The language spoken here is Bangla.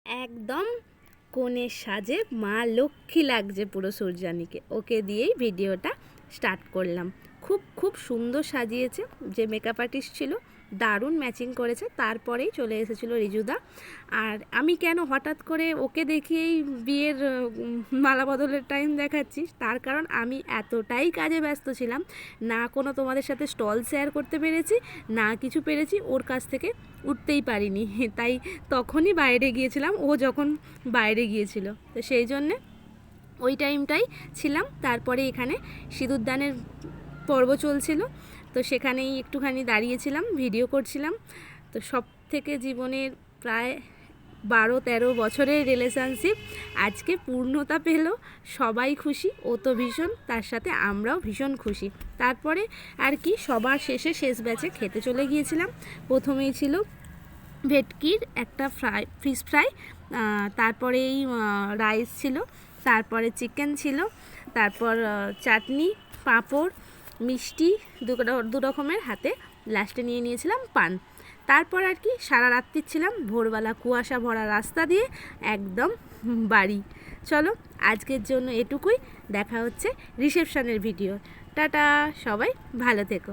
একদম কনের সাজে মা লক্ষ্মী লাগছে পুরো সূর্যানীকে। ওকে দিয়েই ভিডিওটা স্টার্ট করলাম। খুব খুব সুন্দর সাজিয়েছে, যে মেকআপ আর্টিস্ট ছিল দারুণ ম্যাচিং করেছে। তারপরেই চলে এসেছিলো রিজুদা। আর আমি কেন হঠাৎ করে ওকে দেখিয়েই বিয়ের মালা বদলের টাইম দেখাচ্ছি, তার কারণ আমি এতটাই কাজে ব্যস্ত ছিলাম, না কোনো তোমাদের সাথে স্টল শেয়ার করতে পেরেছি, না কিছু পেরেছি, ওর কাছ থেকে উঠতেই পারিনি। তাই তখনই বাইরে গিয়েছিলাম, ও যখন বাইরে গিয়েছিল, তো সেই জন্যে ওই টাইমটাই ছিলাম। তারপরে এখানে সিঁদুরদানের পর্ব চলছিল, তো সেখানেই একটুখানি দাঁড়িয়েছিলাম, ভিডিও করছিলাম। তো সব থেকে জীবনের প্রায় 12-13 বছরের রিলেশনশিপ আজকে পূর্ণতা পেল। সবাই খুশি, ও তো ভীষণ, তার সাথে আমরাও ভীষণ খুশি। তারপরে আর কি, সবার শেষে শেষ ব্যাচে খেতে চলে গিয়েছিলাম। প্রথমেই ছিল ভেটকির একটা ফিশ ফ্রাই, তারপরেই রাইস ছিল, তারপরে চিকেন ছিল, তারপর চাটনি, পাঁপড়, মিষ্টি, দু রকমের, হাতে লাস্টে নিয়ে নিয়েছিলাম পান। তারপর আর কি সারা রাত্রি ছিলাম, ভোরবেলা কুয়াশা ভরা রাস্তা দিয়ে একদম বাড়ি। চলো আজকের জন্য এটুকুই, দেখা হচ্ছে রিসেপশনের ভিডিও। টাটা, সবাই ভালো থেকো।